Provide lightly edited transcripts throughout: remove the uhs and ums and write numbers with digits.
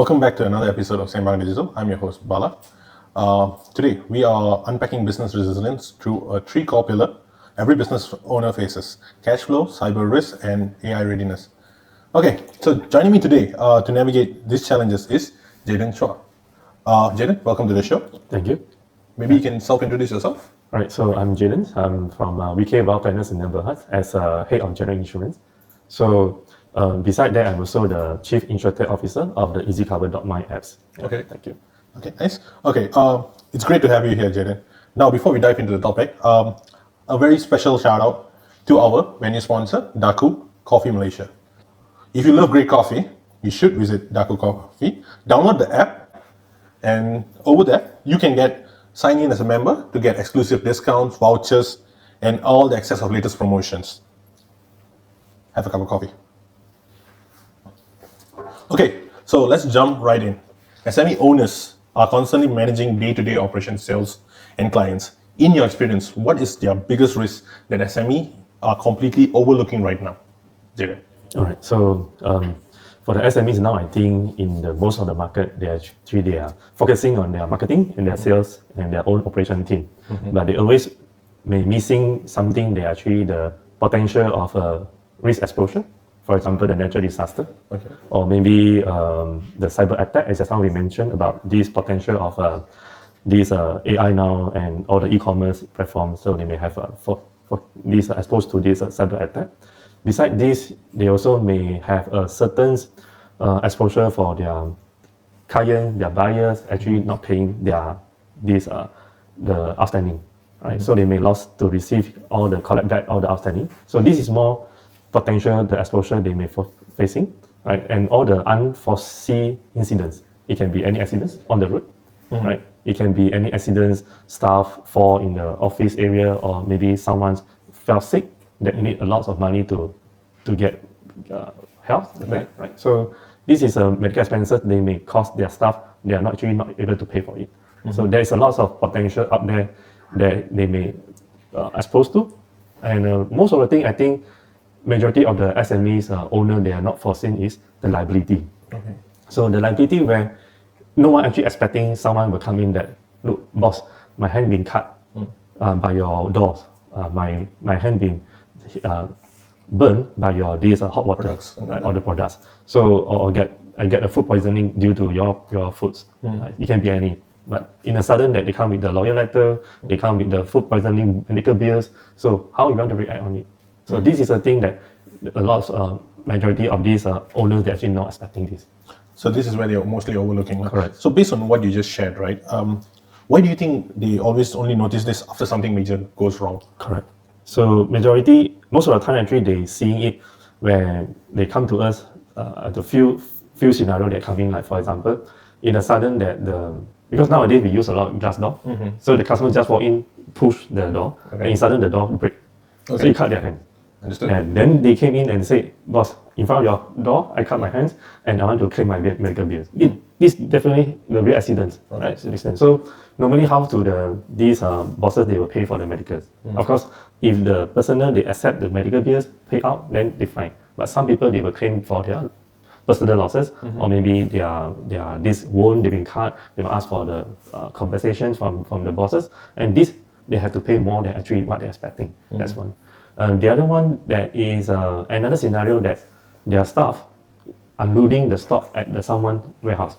Welcome back to another episode of Cybersecurity Digital. I'm your host, Bala. Today, we are unpacking business resilience through a three core pillar every business owner faces: cash flow, cyber risk, and AI readiness. Okay, so joining me today to navigate these challenges is Jayden Chuah. Jayden, welcome to the show. Thank you. Maybe you can self-introduce yourself. All right, so I'm Jayden. I'm from VK Wealth Planners in Neighborhood as head of general insurance. So beside that, I'm also the chief InsurTech officer of the EasyCover.my apps. Yeah, Okay. Thank you. Okay, nice. Okay, it's great to have you here, Jayden. Now, before we dive into the topic, a very special shout out to our venue sponsor, Daku Coffee Malaysia. If you love great coffee, you should visit Daku Coffee. Download the app, and over there, you can sign in as a member to get exclusive discounts, vouchers, and all the access of latest promotions. Have a cup of coffee. Okay, so let's jump right in. SME owners are constantly managing day-to-day operations, sales, and clients. In your experience, what is their biggest risk that SME are completely overlooking right now? Jayden. All right, so for the SMEs now, I think in the most of the market, they are focusing on their marketing and their sales and their own operation team. But they always may missing something. They actually the potential of a risk exposure. For example, the natural disaster, or maybe the cyber attack, as just now we mentioned about this potential of these AI now and all the e-commerce platforms. So they may have for these exposed to this cyber attack. Besides this, they also may have a certain exposure for their client, their buyers actually not paying the outstanding, right? So they may lost to receive collect back all the outstanding. So this is more potential the exposure they may facing, right? And all the unforeseen incidents. It can be any accidents on the road, right? It can be any accidents, staff fall in the office area, or maybe someone fell sick that need a lot of money to get health, right? So this is a medical expenses. They may cost their staff. They are not able to pay for it. So there is a lot of potential up there that they may exposed to, and most of the thing I think. Majority of the SMEs owner they are not foreseen is the liability. So the liability where no one actually expecting someone will come in that, look, boss, my hand been cut by your doors, my hand been burned by your these hot water products, right, or the products. So I get a food poisoning due to your foods. It can be any. But in a sudden that they come with the lawyer letter, they come with the food poisoning medical bills. So how you going to react on it? So this is a thing that a lot of majority of these owners they're actually not expecting this. So this is where they're mostly overlooking. Correct. So based on what you just shared, right? Why do you think they always only notice this after something major goes wrong? Correct. So most of the time actually they seeing it when they come to us the few scenario they come in, like for example, in a sudden because nowadays we use a lot of glass door. So the customer just walk in, push the door, and in sudden the door break. So you cut their hand. Understood. And then they came in and said, boss, in front of your door, I cut my hands and I want to claim my medical bills. This definitely will be accidents, right? So normally how to these bosses, they will pay for the medicals. Of course, if the personnel, they accept the medical bills, pay out, then they fine. But some people, they will claim for their personal losses, or maybe this wound, they've been cut, they will ask for the compensation from the bosses. And this, they have to pay more than actually what they're expecting. That's one. The other one that is another scenario that their staff unloading the stock at someone warehouse.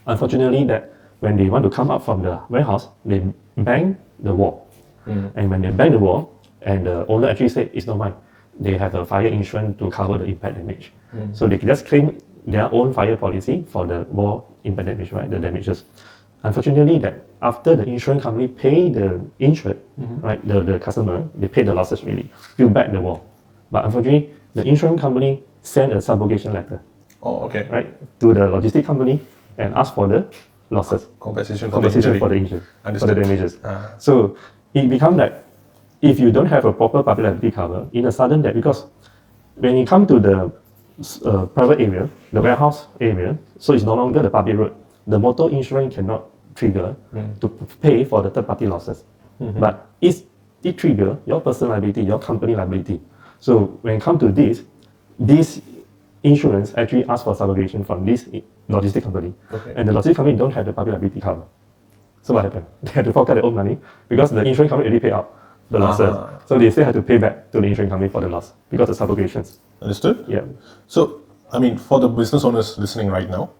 Unfortunately, that when they want to come up from the warehouse, they bang the wall. And when they bang the wall, and the owner actually said it's not mine, they have a fire insurance to cover the impact damage. So they can just claim their own fire policy for the wall impact damage, right? The damages. Unfortunately, that after the insurance company pay the insured, right, the customer, they pay the losses really, build back the wall. But unfortunately, the insurance company sent a subrogation letter, right, to the logistic company and ask for the losses, compensation for the insurance, for the damages. So it becomes that if you don't have a proper public liability cover, in a sudden that because when you come to the private area, the warehouse area, so it's no longer the public road. The motor insurance cannot trigger to pay for the third-party losses. But it trigger your personal liability, your company liability. So when it comes to this insurance actually asks for subrogation from this logistic company, and the logistic company don't have the public liability cover. So what happened? They had to fork out their own money because the insurance company already paid out the losses. So they still have to pay back to the insurance company for the loss because of subrogations. Understood? Yeah. So, I mean, for the business owners listening right now,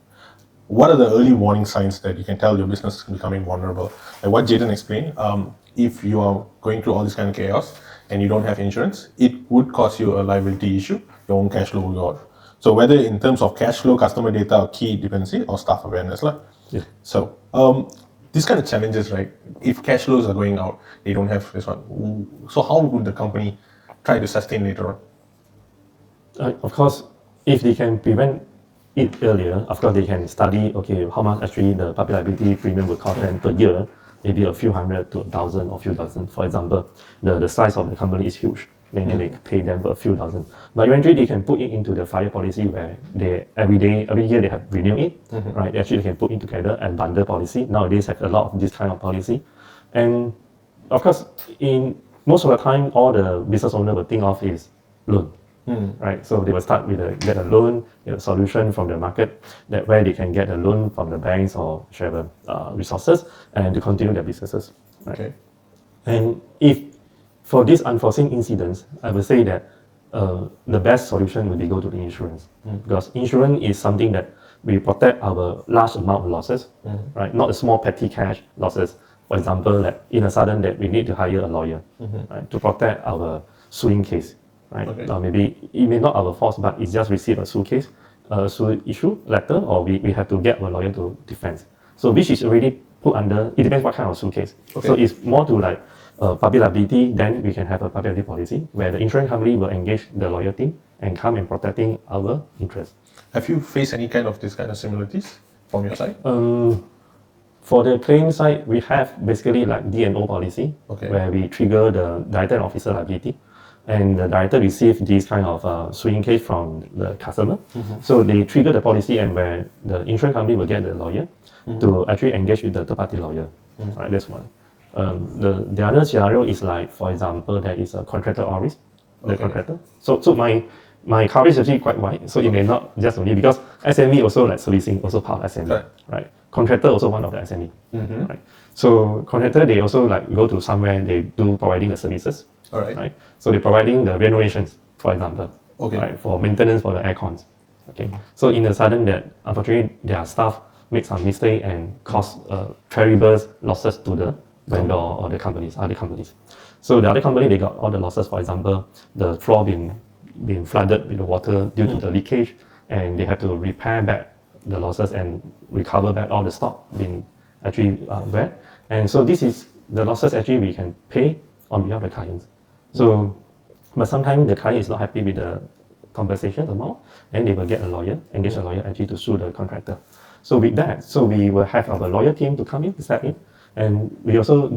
what are the early warning signs that you can tell your business is becoming vulnerable? Like what Jayden explained, if you are going through all this kind of chaos and you don't have insurance, it would cause you a liability issue, your own cash flow will go out. So whether in terms of cash flow, customer data, or key dependency, or staff awareness. Yeah. So these kind of challenges, right? If cash flows are going out, they don't have this one. So how would the company try to sustain later on? Of course, if they can prevent it earlier, of course they can study, okay, how much actually the public liability premium will cost them per year, maybe a few hundred to 1,000 or few dozen. For example, the size of the company is huge, then they pay them for a few thousand. But eventually they can put it into the fire policy where they every year they have renew it, right? Actually they can put it together and bundle policy. Nowadays have a lot of this kind of policy. And of course, in most of the time, all the business owner will think of is loan. Right, so they will start with get a loan, get a solution from the market, that where they can get a loan from the banks or whichever resources, and to continue their businesses. Right? Okay. And if for these unforeseen incidents, I would say that the best solution would be go to the insurance, because insurance is something that we protect our large amount of losses, right? Not a small petty cash losses. For example, like in a sudden that we need to hire a lawyer, right, to protect our suing case. Right? Maybe it may not our fault, but it's just receive a sue issue letter, or we have to get a lawyer to defend. So which is already put under, it depends what kind of sue case. So it's more to like public liability, then we can have a public liability policy where the insurance company will engage the lawyer team and come and protecting our interests. Have you faced any kind of this kind of similarities from your side? For the claim side, we have basically like D&O policy, where we trigger the director and officer liability. And the director received this kind of suing case from the customer. So they trigger the policy, and where the insurance company will get the lawyer to actually engage with the third-party lawyer. Right, that's one. The other scenario is like, for example, there is a contractor or risk, the contractor. So my coverage is actually quite wide. So it may not just only because SME also like servicing, also part of SME, right? Contractor also one of the SME, right? So contractor, they also like go to somewhere, they do providing the services. Right. So they're providing the renovations, for example, right, for maintenance for the aircons. Okay. So in the sudden that unfortunately their staff make some mistake and cause terrible losses to the vendor or the companies, other companies. So the other company, they got all the losses. For example, the floor being flooded with the water due to the leakage, and they have to repair back the losses and recover back all the stock being actually wet. And so this is the losses actually we can pay on behalf of the clients. So, but sometimes the client is not happy with the compensation amount, and they will get a lawyer, engage a lawyer actually to sue the contractor. So with that, so we will have our lawyer team to come in, step in, and we also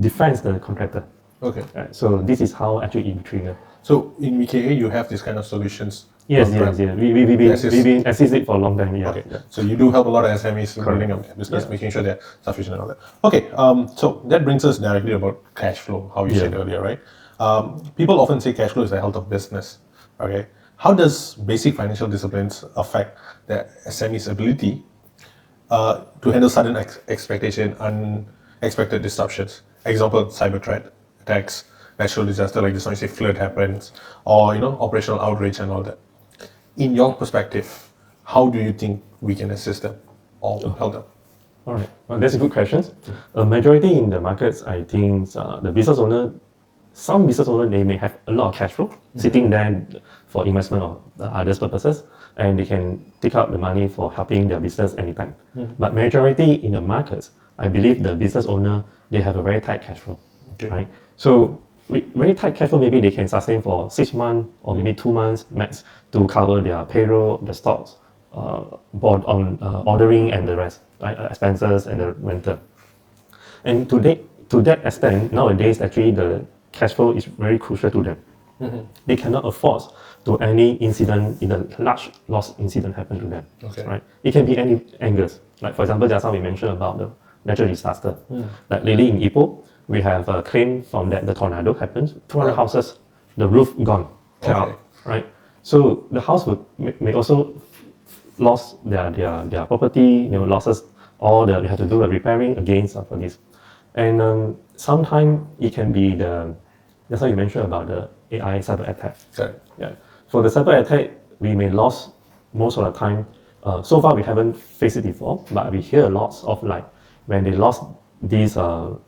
defend the contractor. Right, so this is how actually it trigger. So in VKA, you have this kind of solutions. Yes. We've been assisted for a long time. Yeah. So you do help a lot of SMEs in building up business, making sure they're sufficient and all that. So that brings us directly about cash flow, how you said earlier, right? People often say cash flow is the health of business. Okay, how does basic financial disciplines affect the SME's ability to handle sudden unexpected disruptions? Example: cyber threat, attacks, natural disaster like this one, you say flood happens, or operational outrage and all that. In your perspective, how do you think we can assist them or help them? All right, well, that's a good question. A majority in the markets, I think the business owner. Some business owners, they may have a lot of cash flow sitting there for investment or other purposes, and they can take out the money for helping their business anytime. But majority in the markets, I believe the business owner, they have a very tight cash flow, right? So with very tight cash flow, maybe they can sustain for 6 months or maybe 2 months max to cover their payroll, the stocks, ordering and the rest, right? Expenses and the rental. And to that extent, nowadays actually the cash flow is very crucial to them. They cannot afford to any incident, in a large loss incident happen to them. Right? It can be any angles. Like for example, just now we mentioned about the natural disaster. Like lately in Ipoh, we have a claim from that the tornado happens. 200 houses, the roof gone, out, right? So the house may also lost their property, losses, or they have to do the repairing against for this. And sometimes it can be that's how you mentioned about the AI cyber attack. Correct. Yeah. For the cyber attack, we may lose most of the time. So far, we haven't faced it before, but we hear a lot of like when they lost this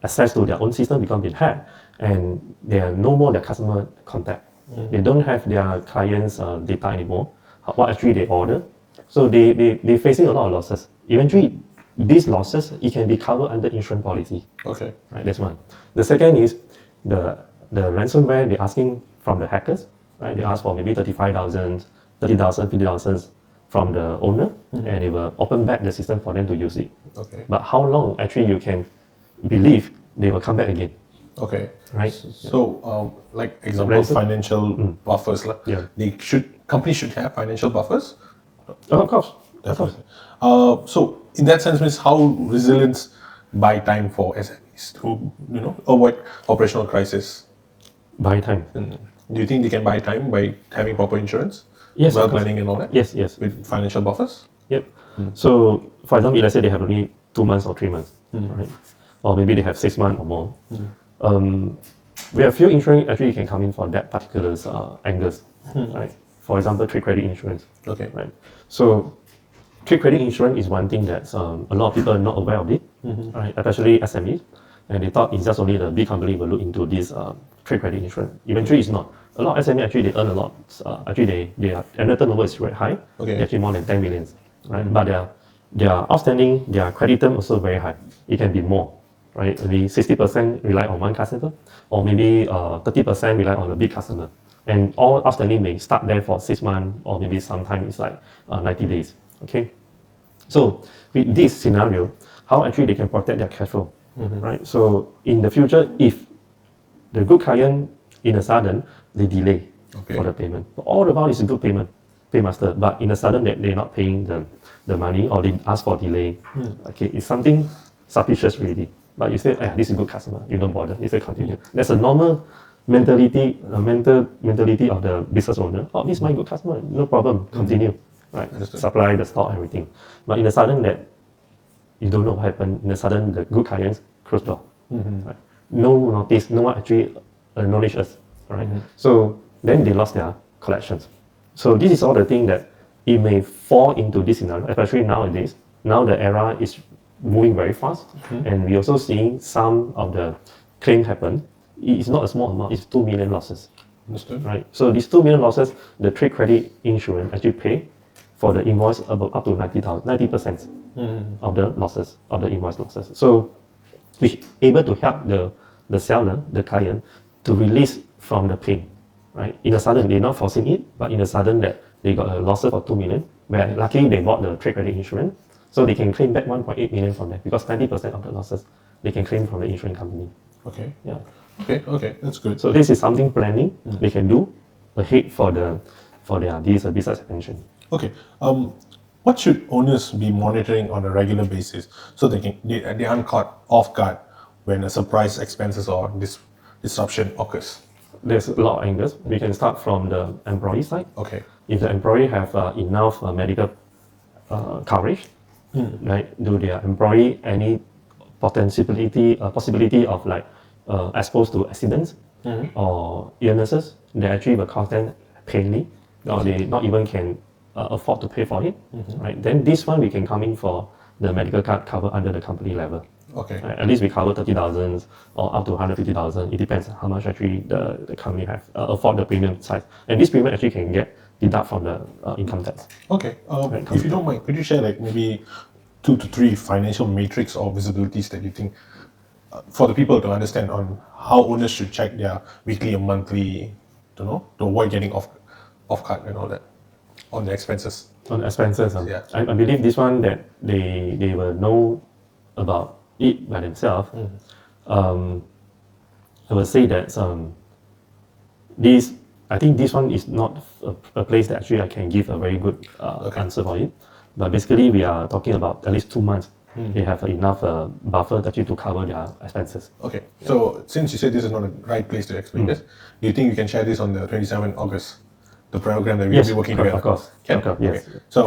access to their own system because been hacked, and they are no more their customer contact. They don't have their clients' data anymore. What actually they order, so they facing a lot of losses. Eventually, these losses it can be covered under insurance policy. Okay. Right, that's one. The second is the ransomware they're asking from the hackers. Right, they ask for maybe 35,000, 30,000, 50,000 from the owner, and they will open back the system for them to use it. Okay. But how long actually you can believe they will come back again? Okay. Right. So, like example, financial buffers. Yeah. Companies should have financial buffers. Of course. Definitely. So, in that sense, means how resilience buy time for SMEs to avoid operational crisis. Buy time. Do you think they can buy time by having proper insurance, Yes, well of course. planning and all that? Yes. With financial buffers. Yep. So, for example, let's say they have only 2 months or 3 months, right? Or maybe they have 6 months or more. We have few insurance actually can come in for that particular angles, right? For example, trade credit insurance. Okay. Right. So, trade credit insurance is one thing that a lot of people are not aware of it, right? Especially SMEs, and they thought it's just only the big company will look into this trade credit insurance. Eventually, it's not. A lot of SMEs actually they earn a lot. Actually, their annual turnover is very high. Okay. They're actually more than 10 million, right? But their outstanding, their credit term also very high. It can be more, right? Maybe 60% rely on one customer, or maybe 30% rely on a big customer. And all outstanding may start there for 6 months, or maybe sometimes it's like 90 days. Okay. So with this scenario, how actually they can protect their cash flow, right? So in the future, if the good client in a sudden they delay for the payment, all the while is a good paymaster, but in a sudden that they're not paying the money or they ask for delay, okay, it's something suspicious really. But you say, this is a good customer, you don't bother, you say continue. That's a normal mentality of the business owner. Oh, this is my good customer, no problem, continue. Right, supply the stock, everything. But in a sudden that you don't know what happened, in a sudden the good clients close door. Right? No notice, no one actually acknowledge us. Right? So then they lost their collections. So this is all the thing that it may fall into this scenario, especially nowadays. Now the era is moving very fast, and we also seeing some of the claim happen. It's not a small amount, it's 2 million losses. Understood. Right. So these 2 million losses, the trade credit insurance actually pay for the invoice about up to 90% of the losses, of the invoice losses. So we able to help the seller, the client, to release from the pain. Right? In a sudden, they're not forcing it, but in a sudden that they got a loss of 2 million, where luckily they bought the trade credit insurance, so they can claim back 1.8 million from that, because 90% of the losses they can claim from the insurance company. Okay. Yeah. Okay, that's good. So this is something planning they can do ahead for their this business expansion. Okay. What should owners be monitoring on a regular basis so they aren't caught off guard when a surprise expenses or disruption occurs? There's a lot of angles. We can start from the employee side. Okay. If the employee have enough medical coverage, right? Do their employee any possibility of like exposed to accidents or illnesses that actually will cause them painfully, or they not even can afford to pay for it, right? Then this one we can come in for the medical card cover under the company level. Okay. Right? At least we cover 30,000 or up to 150,000. It depends how much actually the company have afford the premium size, and this premium actually can get deduct from the income tax. Okay. If you don't mind, could you share like maybe 2 to 3 financial metrics or visibilities that you think for the people to understand on how owners should check their weekly or monthly, to avoid getting off guard and all that on the expenses? On expenses, Yeah. I believe this one that they will know about it by themselves. I will say that I think this one is not a place that actually I can give a very good answer for it. But basically, we are talking about at least 2 months. They have enough buffer actually to cover their expenses. Okay. So since you said this is not the right place to explain this, do you think you can share this on the 27th August, the program that we'll Yes, be working correct, together? of course. Can? Okay, yes. Okay. So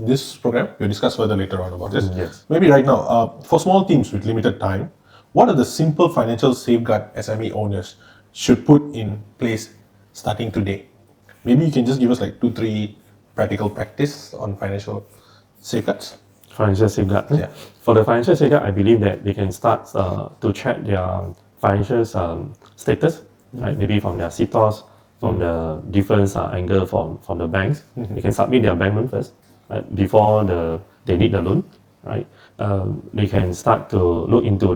this program, we'll discuss further later on about this. Yes. Maybe right now, for small teams with limited time, what are the simple financial safeguard SME owners should put in place starting today? Maybe you can just give us like 2-3 practical practice on financial safeguards. Financial safeguard. Yeah. For the financial safeguard, I believe that they can start to check their financial status, right? Maybe from their CTOS, from the different angle from the banks. They can submit their bank loan first, right? Before they need the loan, right? They can start to look into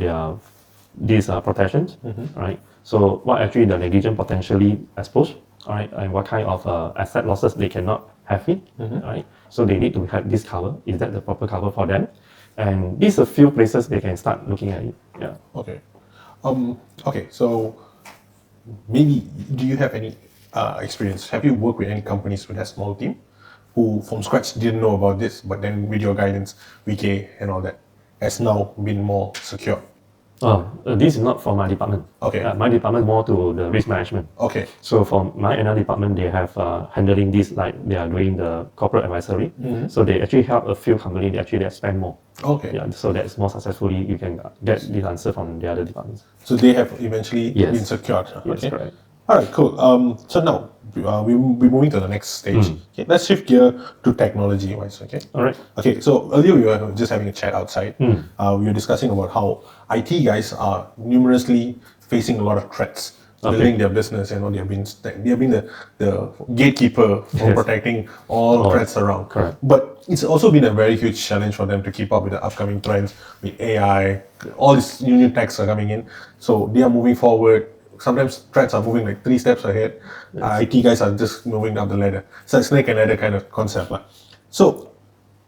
these protections, right? So what actually the negligent potentially exposed, right? And what kind of asset losses they cannot have it, right? So they need to have this cover. Is that the proper cover for them? And these are a few places they can start looking at it. Yeah. Okay. Okay. So maybe do you have any experience? Have you worked with any companies with a small team who from scratch didn't know about this, but then with your guidance, VK and all that, has now been more secure? This is not for my department. Okay. My department more to the risk management. Okay. So for my another department, they have handling this like they are doing the corporate advisory. So they actually help a few companies. They actually expand more. Okay. Yeah. So that's more successfully you can get this answer from the other departments. So they have eventually Yes. been secured. Yes, Okay. correct. All right, cool. So now we'll be moving to the next stage. Okay, let's shift gear to technology wise. Okay. All right. Okay. So earlier we were just having a chat outside. We were discussing about how IT guys are numerously facing a lot of threats. Building their business, they have been the gatekeeper for Yes. protecting all threats around. Correct. But it's also been a very huge challenge for them to keep up with the upcoming trends with AI. All these new techs are coming in, so they are moving forward. Sometimes threats are moving like 3 steps ahead. IT guys are just moving up the ladder. It's a snake and ladder kind of concept. So,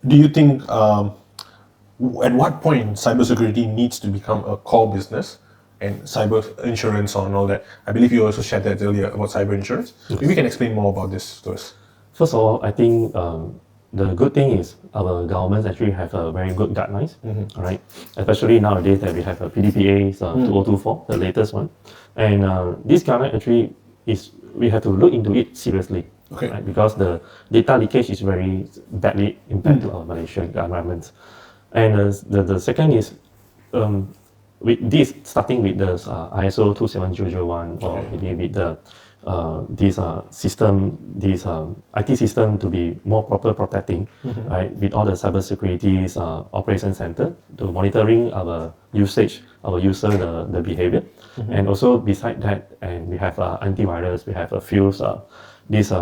do you think at what point cybersecurity needs to become a core business and cyber insurance and all that? I believe you also shared that earlier about cyber insurance. Maybe you can explain more about this to us. First of all, I think the good thing is our governments actually have a very good guidelines, all right? Especially nowadays that we have a PDPA 2024, the latest one. And this guideline actually we have to look into it seriously, Okay. right? Because the data leakage is very badly impact to our Malaysian environment. And the second is, with this, starting with the ISO 27001 or maybe with the this system, this IT system to be more proper protecting, right? With all the cybersecurity operation center to monitoring our usage, our user the behavior, and also beside that, and we have antivirus, we have a few these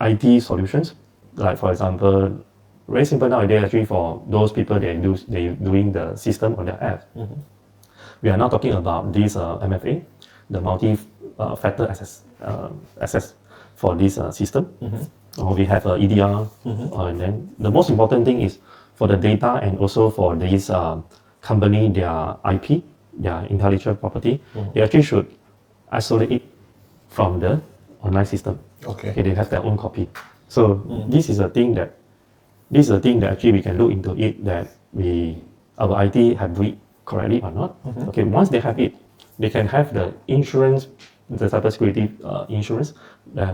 IT solutions, like for example. Very simple nowadays actually for those people they doing the system on their app. We are now talking about this MFA, the multi-factor access for this system. Or we have EDR, and then the most important thing is for the data and also for this company, their IP, their intellectual property, they actually should isolate it from the online system. Okay. They have their own copy. So this is a thing that actually we can look into it that our IT have do it correctly or not. Okay, once they have it, they can have the insurance, the cybersecurity insurance.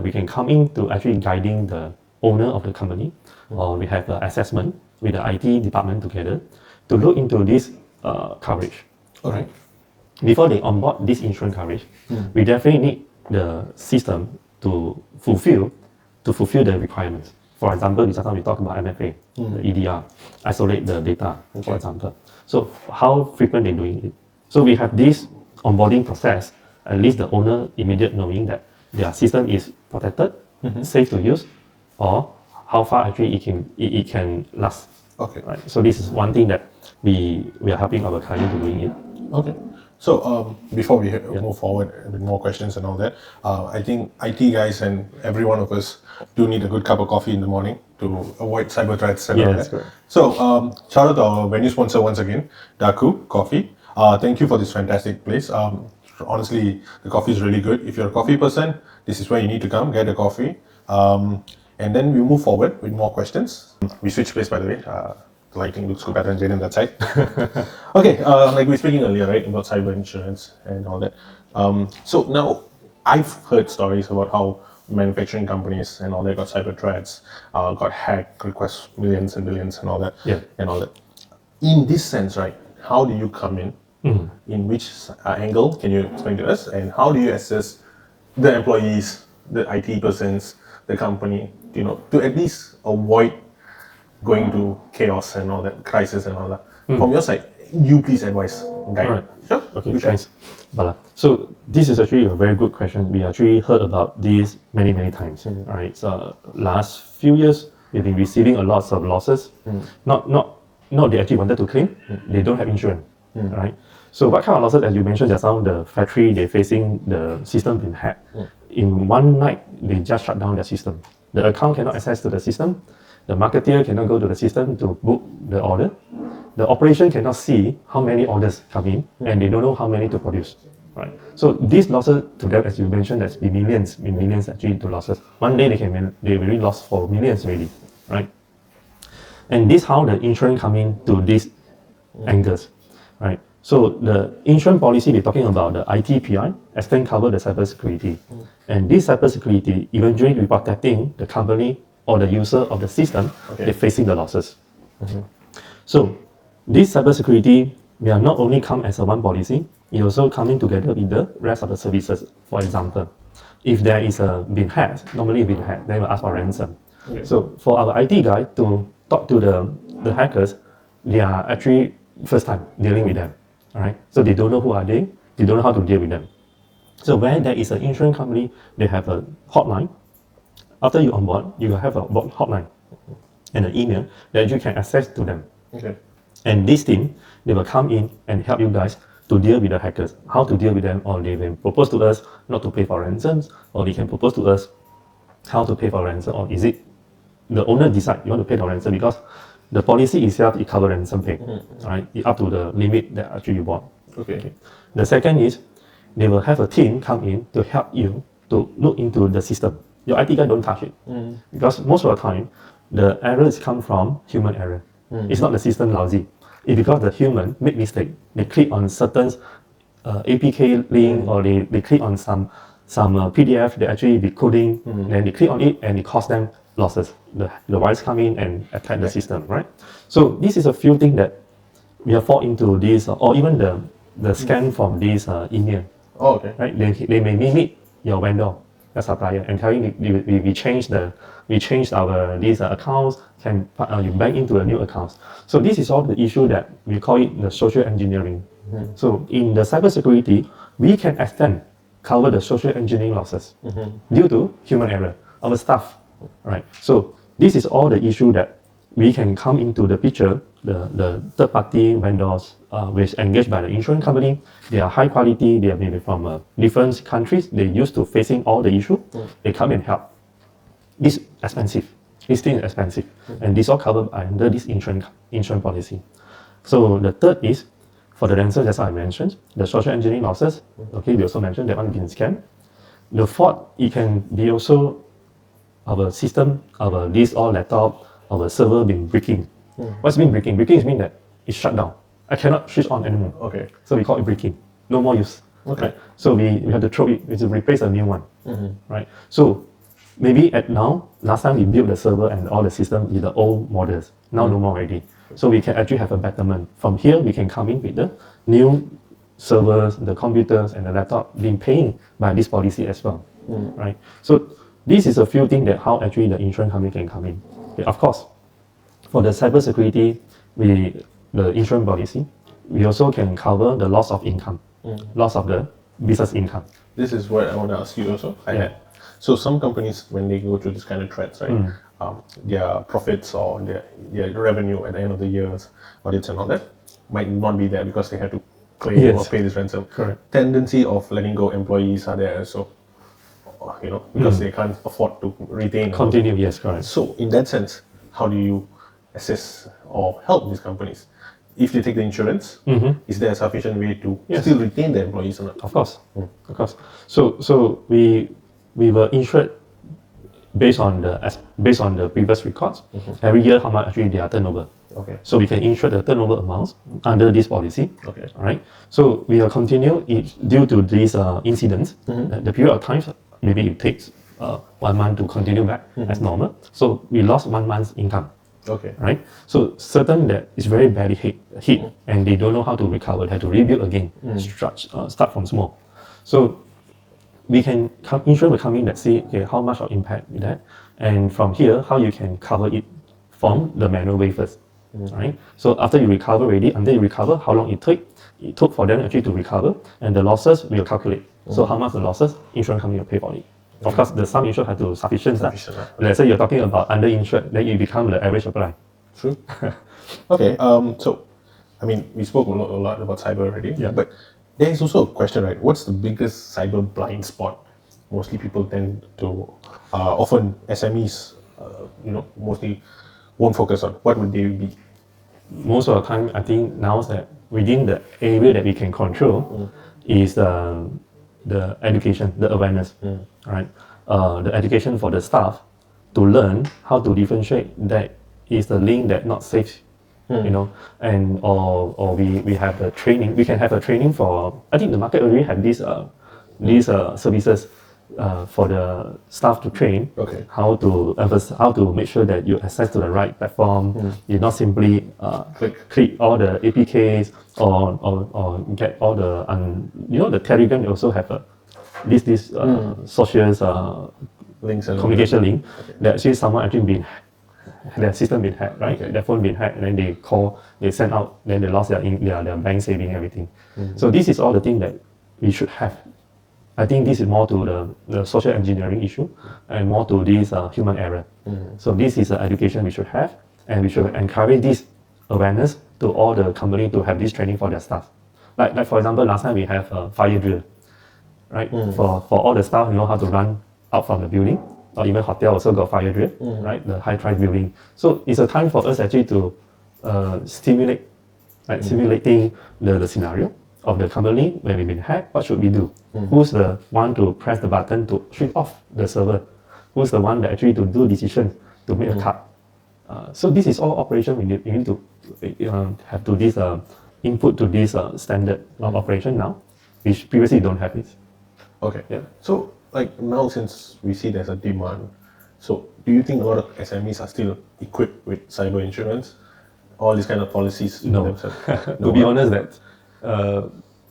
We can come in to actually guiding the owner of the company, or we have an assessment with the IT department together to look into this coverage. All right. Before they onboard this insurance coverage, we definitely need the system to fulfill the requirements. For example, just now we talk about MFA, the EDR, isolate the data, for example. So how frequent they doing it? So we have this onboarding process, at least the owner immediate knowing that their system is protected, safe to use, or how far actually it can last. Okay. Right. So this is one thing that we are helping our client to doing it. Okay. So before we move forward with more questions and all that, I think IT guys and every one of us do need a good cup of coffee in the morning to avoid cyber threats and all Yes, that. correct. So shout out to our venue sponsor once again, Daku Coffee. Thank you for this fantastic place. Honestly, the coffee is really good. If you're a coffee person, this is where you need to come, get a coffee. And then we move forward with more questions. We switch place, by the way. The lighting looks good better than Jayden that side. Okay, like we were speaking earlier, right, about cyber insurance and all that. So now I've heard stories about how manufacturing companies and all that got cyber threats, got hacked, request millions and billions and all that. Yeah. And all that. In this sense, right, how do you come in? In which angle can you explain to us? And how do you assess the employees, the IT persons, the company, to at least avoid going to chaos and all that, crisis and all that? From your side, you please advise, guide. Right. Sure. Okay, thanks, Bala. So this is actually a very good question. We actually heard about this many times. Right. So last few years, we've been receiving a lot of losses. Not they actually wanted to claim. They don't have insurance. Right. So what kind of losses, as you mentioned just now, the factory they're facing the system being hacked. In one night, they just shut down their system. The account cannot access to the system. The marketer cannot go to the system to book the order. The operation cannot see how many orders come in, and they don't know how many to produce. Right. So these losses to them, as you mentioned, that's been millions actually to losses. One day they really lost for millions already. Right. And this how the insurance come in to these angles. Right. So the insurance policy we're talking about, the ITPI, extend cover the cybersecurity. And this cybersecurity eventually be protecting the company or the user of the system they're facing the losses. So this cybersecurity will not only come as a one policy, it also coming together with the rest of the services. For example, if there is a been hacked, normally been hacked, they will ask for ransom. So for our IT guy to talk to the hackers, they are actually first time dealing with them. All right, so they don't know who are they don't know how to deal with them. So when there is an insurance company, they have a hotline. After you onboard, you have a hotline and an email that you can access to them. And this team, they will come in and help you guys to deal with the hackers, how to deal with them, or they can propose to us not to pay for ransoms, or they can propose to us how to pay for ransom, or is it the owner decide you want to pay the ransom because the policy itself it covers ransom pay, right? It up to the limit that actually you bought. The second is they will have a team come in to help you to look into the system. Your IT guy don't touch it because most of the time the errors come from human error. It's not the system lousy. It's because the human make mistake. They click on certain APK link or they click on some PDF. They actually be coding, and they click on it and it costs them losses. The virus come in and attack the system, right? So this is a few things that we have fall into this, or even the scan from this email. Right? They may mimic your vendor, the supplier, and telling you we changed our these accounts, can you bank into a new account. So this is all the issue that we call it the social engineering. So in the cybersecurity, we can cover the social engineering losses due to human error, our staff, right? So this is all the issue that we can come into the picture. The third-party vendors which engaged by the insurance company, they are high quality, they are maybe from different countries, they used to facing all the issue, they come and help. This expensive. This thing is expensive. And this all covered under this insurance policy. So the third is, for the ransom, that's how I mentioned, the social engineering losses. Okay, we also mentioned that one being scammed. The fourth, it can be also our system, our this all laptop, our server being breaking. What's mean breaking? Breaking is mean that it's shut down. I cannot switch on anymore. So we call it breaking. No more use. Right? So we have to throw it, we have to replace a new one. Right? So maybe last time we built the server and all the system with the old models. Now no more already. So we can actually have a betterment. From here, we can come in with the new servers, the computers, and the laptop being paid by this policy as well. Right? So this is a few things that how actually the insurance company can come in. Okay, of course, for the cybersecurity, the insurance policy, we also can cover the loss of income, loss of the business income. This is what I want to ask you also. So some companies, when they go through this kind of threats, right, their profits or their revenue at the end of the years, audits and all that, might not be there because they have to claim or pay this ransom. Tendency of letting go employees are there also, because they can't afford to retain. Continue, yes, correct. So in that sense, how do you assist or help these companies? If they take the insurance, is there a sufficient way to still retain the employees or not? Of course, of course. So we were insured based on the previous records. Every year, how much actually their turnover. So we can insure the turnover amounts under this policy. All right. So we will continue due to these incidents. The period of time maybe it takes 1 month to continue back as normal. So we lost 1 month's income. Okay. Right? So certain that is very badly hit and they don't know how to recover, they have to rebuild again, start from small. So insurance will come in that say, okay, how much of impact with that, and from here, how you can cover it from the manual way first. Right? So after you recover already, until you recover, how long it took for them actually to recover, and the losses we'll calculate. So how much the losses, insurance company will pay for it. Of course, the sum insured have to sufficient. Let's say you're talking about underinsured, then you become the average apply. True. Okay. So, I mean, we spoke a lot about cyber already. Yeah. But there is also a question, right? What's the biggest cyber blind spot? Mostly people tend to, often SMEs, mostly won't focus on. What would they be? Most of the time, I think now that within the area that we can control is the education, the awareness, right? The education for the staff to learn how to differentiate that is the link that not safe, and or we have the training. We can have a training for. I think the market already have these services for the staff to train how to make sure that you access to the right platform. You not simply click all the APKs or get all the the Telegram. They also have this social Links and communication link that actually someone actually been their system been hacked, right? Their phone been hacked, and then they send out, then they lost their bank saving, everything. So this is all the thing that we should have. I think this is more to the social engineering issue and more to this human error. So this is the education we should have, and we should encourage this awareness to all the company to have this training for their staff. Like for example, last time we have a fire drill, right? For all the staff know how to run out from the building, or even hotel also got fire drill, right? The high-rise building. So it's a time for us actually to simulating the scenario of the company when we've been hacked. What should we do? Who's the one to press the button to switch off the server? Who's the one that actually to do decision to make a cut? So this is all operation we need to have to this input to this standard of operation now, which previously don't have this. Okay. Yeah. So, like now, since we see there's a demand, so do you think a lot of SMEs are still equipped with cyber insurance? All these kind of policies No. themselves? To be honest, that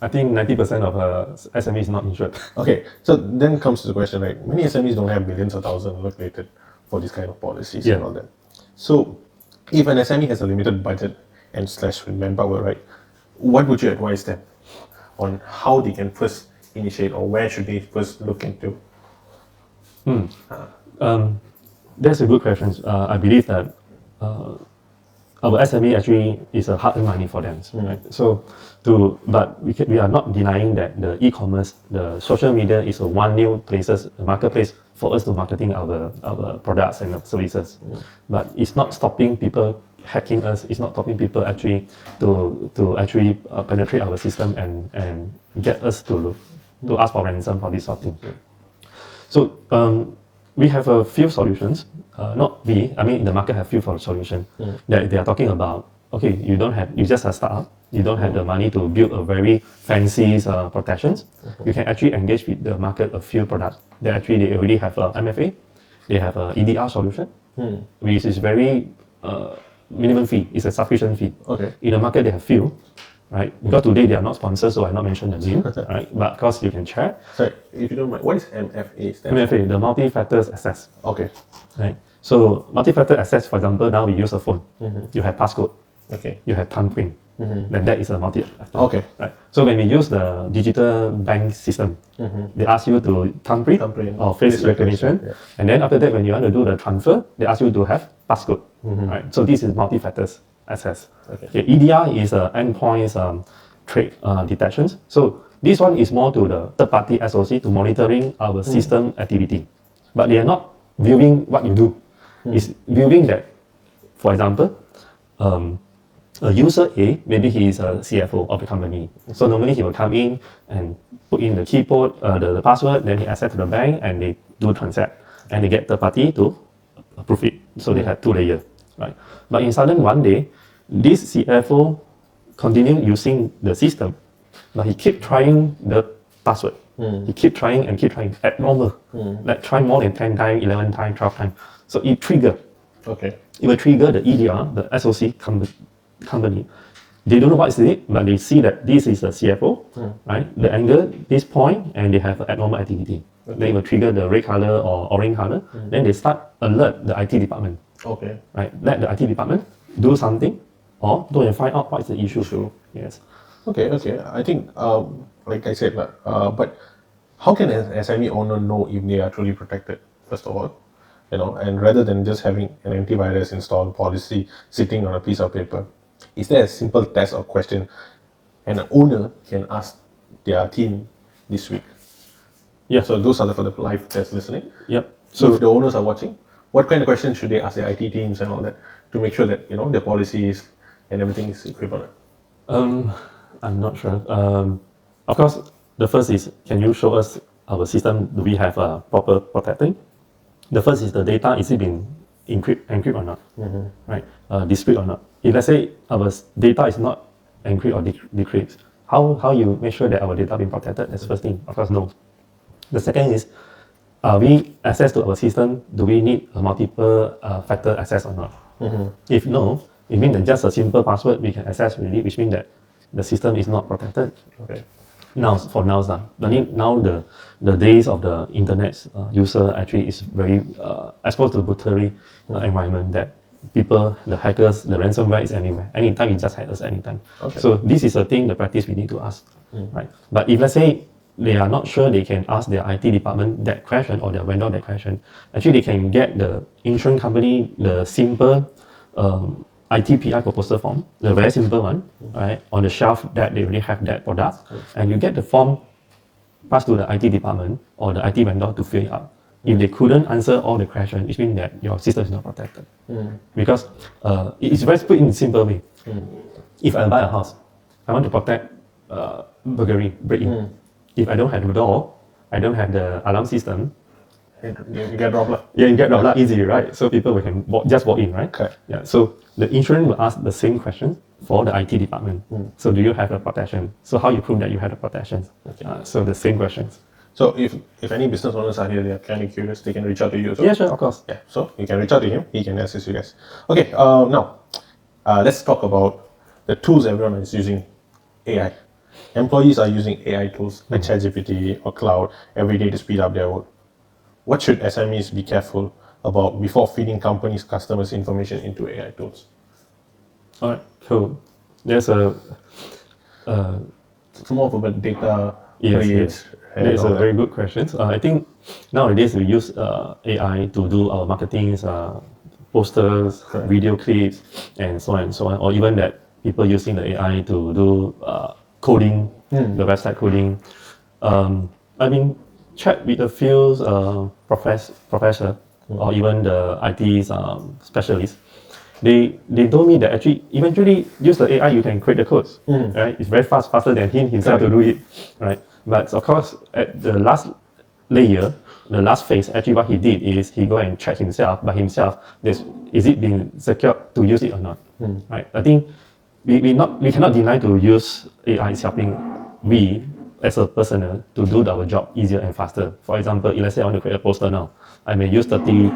I think 90% of SME is not insured. Okay, so then comes to the question, right? Many SMEs don't have millions or thousands allocated for these kind of policies and all that. So, if an SME has a limited budget and / manpower, right? What would you advise them on how they can first initiate, or where should they first look into? That's a good question. I believe that our SME actually is a hard-earned money for them, right? So, but we are not denying that the e-commerce, the social media is a one new marketplace for us to marketing our products and services. But it's not stopping people hacking us. It's not stopping people actually to actually penetrate our system and get us to ask for ransom for this sort of thing. So we have a few solutions. Not we, I mean in the market have few solutions that they are talking about. Okay, you just a startup, you don't have the money to build a very fancy protections. You can actually engage with the market a few products. They already have a MFA, they have a EDR solution, which is very minimum fee. It's a subscription fee. Okay. In the market they have few, right? Because today they are not sponsored, so I not mention the name, right? But of course you can check. Sorry, if you don't mind, what is MFA? MFA, the multi-factors access. Okay. Right. So multi-factor access, for example, now we use a phone. You have passcode. Okay. You have thumbprint. Then that is a multi-factor. Okay. Right. So when we use the digital bank system, they ask you to thumbprint or face recognition, and then after that, when you want to do the transfer, they ask you to have passcode. Right. So this is multi-factors access. Okay. EDR is endpoints trade detections. So this one is more to the third-party SOC to monitoring our system activity, but they are not viewing what you do. It's viewing that, for example, a user A, maybe he is a CFO of the company. So normally he will come in and put in the keyboard, the password, then he access to the bank and they do transact, and they get the party to approve it. So they have 2 layers, right? But in sudden one day, this CFO continue using the system, but he keep trying the password. He keep trying and keep trying, abnormal. Like try more than 10 times, 11 times, 12 times. So it trigger. Okay. It will trigger the EDR, the SOC company. They don't know what is it, but they see that this is a CFO, right? The angle, this point, and they have abnormal activity. Then it will trigger the red color or orange color. Then they start alert the IT department. Okay. Right? Let the IT department do something or go and find out what is the issue. Yes. Okay. I think, like I said, but how can an SME owner know if they are truly protected? First of all, and rather than just having an antivirus installed policy sitting on a piece of paper, is there a simple test or question an owner can ask their team this week? Yeah. So those are for the live test listening. Yep. So if the owners are watching, what kind of questions should they ask their IT teams and all that to make sure that their policies and everything is equivalent? I'm not sure. Of course, the first is, can you show us our system? Do we have a proper protecting? The first is the data, is it being encrypt or not? Right? Decrypt or not? If let's say our data is not encrypt or decrypt, how you make sure that our data being protected? That's the first thing. Of course, no. The second is, we access to our system, do we need a multiple factor access or not? If no, it means that just a simple password we can access really, which means that the system is not protected. Okay. Now, the days of the internet user actually is very exposed to the brutally environment that people, the hackers, the ransomware is anywhere. Anytime you just hack us anytime. Okay. So this is a thing, the practice we need to ask. Right? But if let's say they are not sure, they can ask their IT department that question or their vendor that question. Actually, they can get the insurance company the simple ITPI proposal form, the very simple one, right, on the shelf that they already have that product, and you get the form passed to the IT department or the IT vendor to fill it up. If they couldn't answer all the questions, it means that your system is not protected. Because it's very put in a simple way. If I buy a house, I want to protect burglary, break-in. If I don't have the door, I don't have the alarm system, You get robbed. yeah, you get robbed easy, right? So people can just walk in, right? Correct. Yeah. So the insurance will ask the same question for the IT department. So do you have a protection? So how you prove that you have a protection? So the same questions. So if any business owners are here, they are kind of curious, they can reach out to you. So, Yeah, sure, of course. yeah. So you can reach out to him. He can assist you guys. Okay. Now, let's talk about the tools everyone is using. AI. Employees are using AI tools like ChatGPT or cloud every day to speed up their work. What should SMEs be careful about before feeding companies' customers' information into AI tools? All right, cool. There's a It's more of a data yes, breach. yes. That's a very good question. I think nowadays we use AI to do our marketing, posters, Correct. video clips, and so on and so on. Or even that people using the AI to do coding, the website coding. I mean, chat with a few professor or even the IT specialists. They told me that actually eventually use the AI you can create the codes, right? It's very faster than himself to do it, right? But of course at the last layer, the last phase, actually what he did is he go and check himself by himself. Is it being secured to use it or not, right? I think we cannot deny to use AI is helping we as a personnel to do our job easier and faster. For example, let's say I want to create a poster now. I may use 30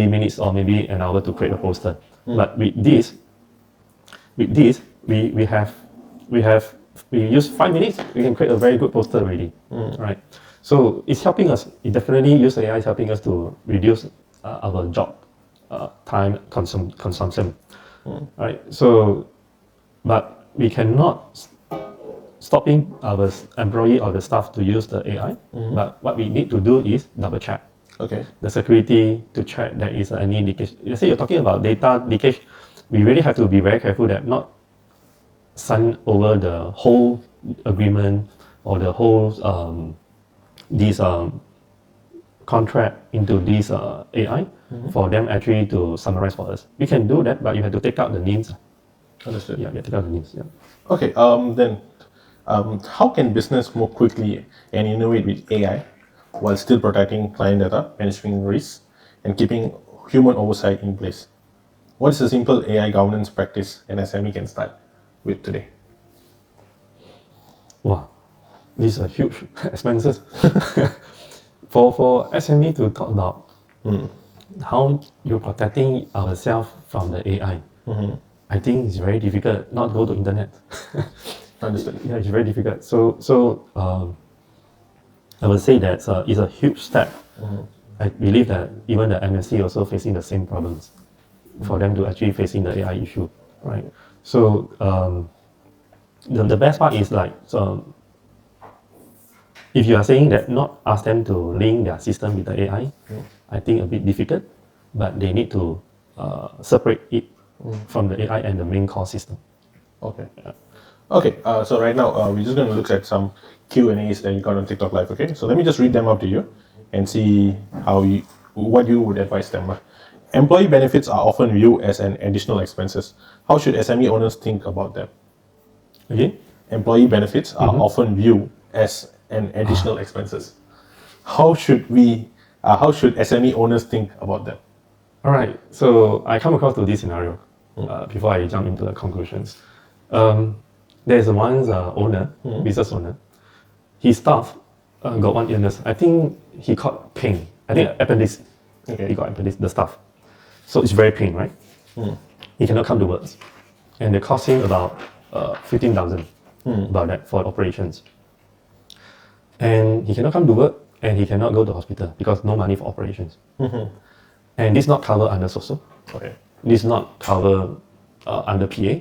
minutes or maybe an hour to create a poster. But with this, we use 5 minutes, we can create a very good poster already, right? So it's helping us. It definitely use AI is helping us to reduce our job time consumption, right? So, but we cannot stopping our employee or the staff to use the AI. But what we need to do is double check. Okay. The security to check there is any leakage. Let's say you're talking about data leakage, we really have to be very careful that not sign over the whole agreement or the whole this contract into this AI for them actually to summarize for us. We can do that, but you have to take out the names. Understood. Yeah, take out the names. Yeah. Okay. Then, how can business move quickly and innovate with AI while still protecting client data, managing risks, and keeping human oversight in place? What is a simple AI governance practice an SME can start with today? Wow. these are huge expenses. for SME to talk about how you're protecting ourselves from the AI, I think it's very difficult not go to internet. Understood. Yeah, it's very difficult. So I would say that it's a huge step. I believe that even the MSC also facing the same problems for them to actually facing the AI issue, right? So the best part is like, if you are saying that not ask them to link their system with the AI, I think a bit difficult, but they need to separate it from the AI and the main core system. Okay. Okay. So right now we're just going to look at some Q&As that you got on TikTok Live. Okay. So let me just read them out to you and see what you would advise them. Employee benefits are often viewed as an additional expenses. How should SME owners think about them? Okay. Employee benefits are often viewed as an additional expenses. How should SME owners think about them? All right. So I come across to this scenario before I jump into the conclusions. There's one owner, business owner. His staff got one illness. I think he caught pain. I think appendix. Okay. He got appendix, the staff. So it's very pain, right? He cannot come to work. And they cost him about 15,000 about that for operations. And he cannot come to work and he cannot go to hospital because no money for operations. And this not covered under social. Okay. This not covered under PA,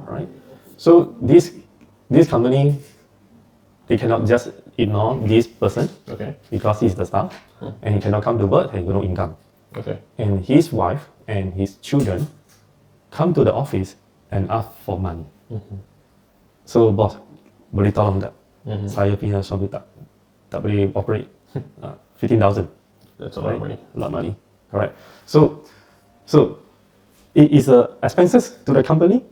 right? So this company, they cannot just ignore this person, Okay. because he's the staff, and he cannot come to work and no income. Okay. And his wife and his children come to the office and ask for money. So boss, boleh tolong tak? Saya punya suami tak boleh operate. 15,000. That's a lot of money. A lot of money. Correct. So it is expenses to the company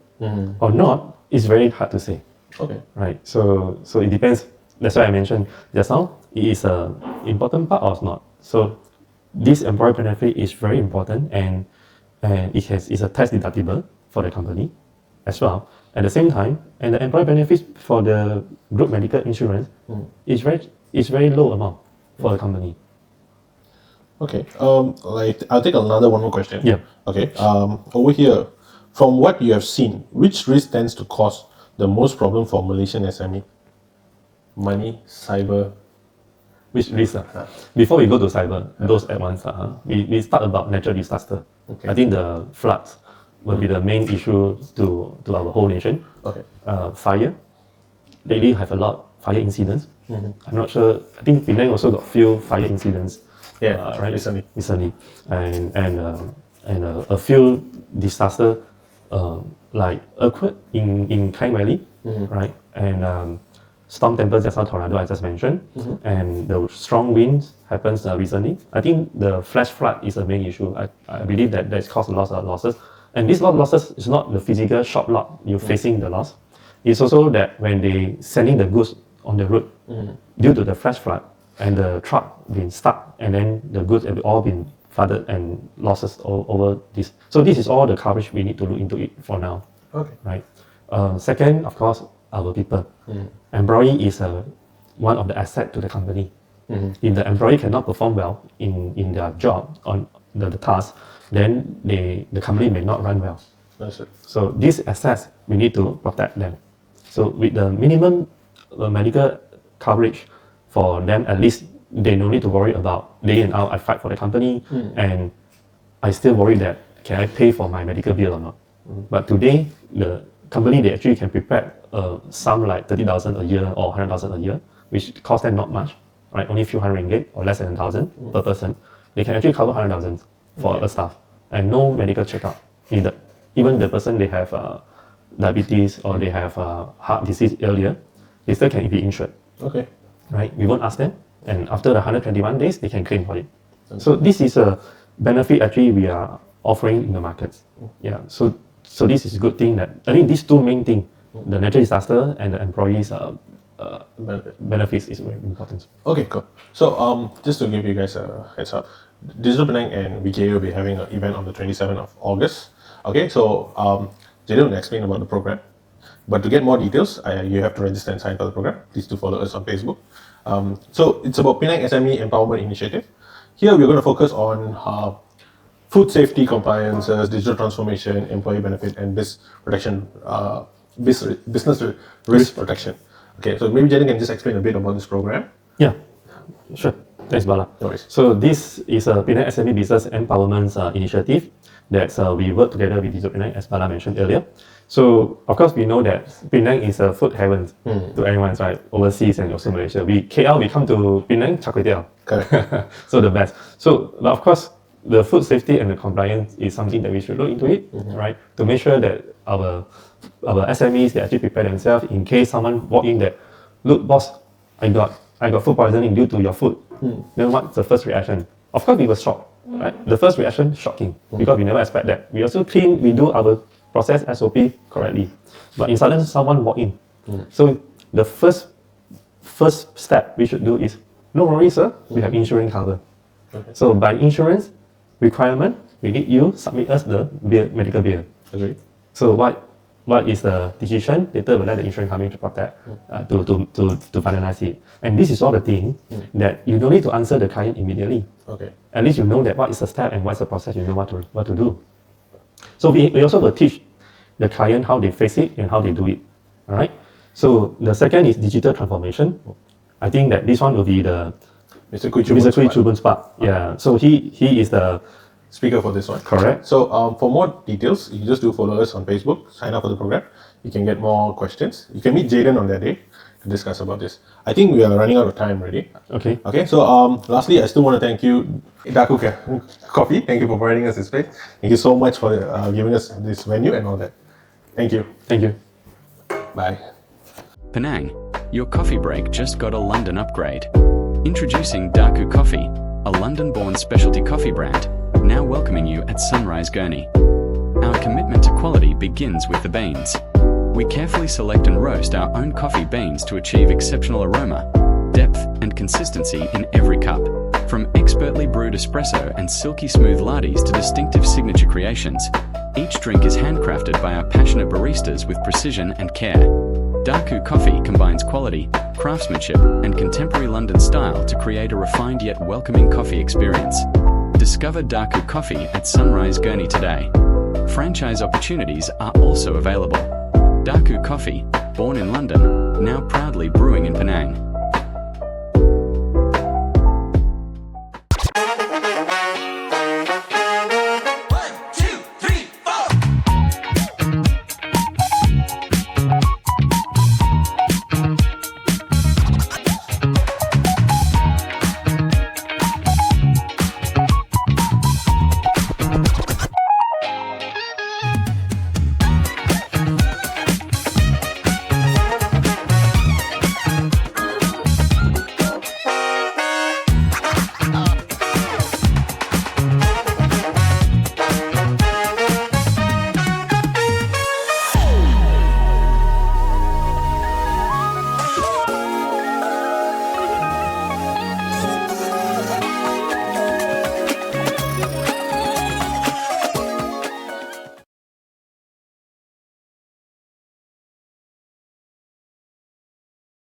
or not. It's very hard to say. Okay. Right. So it depends. That's why I mentioned just now. It is a important part or not. So this employee benefit is very important, and it's a tax deductible for the company as well. At the same time, and the employee benefits for the group medical insurance is very low amount for the company. Okay. I'll take another one more question. Yeah. Okay. Over here, from what you have seen, which risk tends to cause the most problem for Malaysian SME? Money, cyber. Which risk? Before we go to cyber, those at once, we start about natural disaster. Okay. I think the floods will be the main issue to our whole nation. Okay. Fire. Lately have a lot fire incidents. I'm not sure. I think Penang also got few fire incidents. Yeah. Right. Recently. And a few disaster like earthquake in Klang Valley, right? And storm tempest just now tornado I just mentioned, and the strong winds happens recently. I think the flash flood is the main issue. I believe that that's caused a lot of losses, and this lot of losses is not the physical shop lot you're facing the loss. It's also that when they sending the goods on the road due to the flash flood and the truck been stuck, and then the goods have all been flooded and losses over this. So this is all the coverage we need to look into it for now. Okay. Right. Second, of course, our people. Employee is one of the asset to the company. If the employee cannot perform well in their job on the task, then the company may not run well. That's it. So these assets, we need to protect them. So with the minimum medical coverage for them, at least they don't need to worry about day in out I fight for the company and I still worry that can I pay for my medical bill or not. But today, the company, they actually can prepare sum like 30,000 a year or 100,000 a year, which cost them not much, right? Only a few hundred ringgit or less than 1,000 per person. They can actually cover 100,000 for a staff and no medical checkup needed. Even the person, they have diabetes or they have heart disease earlier, they still can be insured. Okay. Right? We won't ask them, and after the 121 days, they can claim for it. So this is a benefit actually we are offering in the markets. Yeah. So this is a good thing that I think these two main things, the natural disaster and the employees benefits is very important. Okay, cool. So just to give you guys a heads up, Digital Penang and VKA will be having an event on the 27th of August. Okay, so Jayden will explain about the program. But to get more details, you have to register and sign for the program. Please do follow us on Facebook. So it's about Penang SME Empowerment Initiative. Here we're going to focus on food safety compliances, digital transformation, employee benefit, and business risk protection. Okay, so maybe Jayden can just explain a bit about this program. Yeah, sure. Thanks, Bala. No worries. So this is a Penang SME Business Empowerment Initiative that we work together with Digital Penang, as Bala mentioned earlier. So of course we know that Penang is a food heaven to everyone, right? Overseas and also Malaysia. We come to Penang, char kway teow. Correct. So the best. So but of course the food safety and the compliance is something that we should look into it, right? To make sure that our SMEs, they actually prepare themselves in case someone walk in that, look boss, I got food poisoning due to your food. Then what's the first reaction? Of course we were shocked, right? The first reaction, shocking, because we never expect that. We also we do our process SOP correctly. But in sudden someone walk in. So the first step we should do is, no worries sir, we have insurance cover. Okay. So by insurance requirement, we need you submit us the medical bill. Agree. So what is the decision? Later we'll let the insurance company to protect, to finalize it. And this is all the thing that you don't need to answer the client immediately. Okay. At least you know that what is the step and what's the process, you know what to do. So we also will teach the client how they face it and how they do it. All right. So the second is digital transformation. I think that this one will be the Mr. Kui Chuban's part. Yeah. So he is the speaker for this one. Correct. So for more details, you just do follow us on Facebook, sign up for the program. You can get more questions. You can meet Jayden on that day to discuss about this. I think we are running out of time already. Okay. Okay. So lastly, I still want to thank you, Daku Coffee. Thank you for providing us this space. Thank you so much for giving us this venue and all that. Thank you. Thank you. Bye. Penang, your coffee break just got a London upgrade. Introducing Daku Coffee, a London-born specialty coffee brand, now welcoming you at Sunrise Gurney. Our commitment to quality begins with the beans. We carefully select and roast our own coffee beans to achieve exceptional aroma, depth and consistency in every cup. From expertly brewed espresso and silky smooth lattes to distinctive signature creations, each drink is handcrafted by our passionate baristas with precision and care. Daku Coffee combines quality, craftsmanship and contemporary London style to create a refined yet welcoming coffee experience. Discover Daku Coffee at Sunrise Gurney today. Franchise opportunities are also available. Daku Coffee, born in London, now proudly brewing in Penang.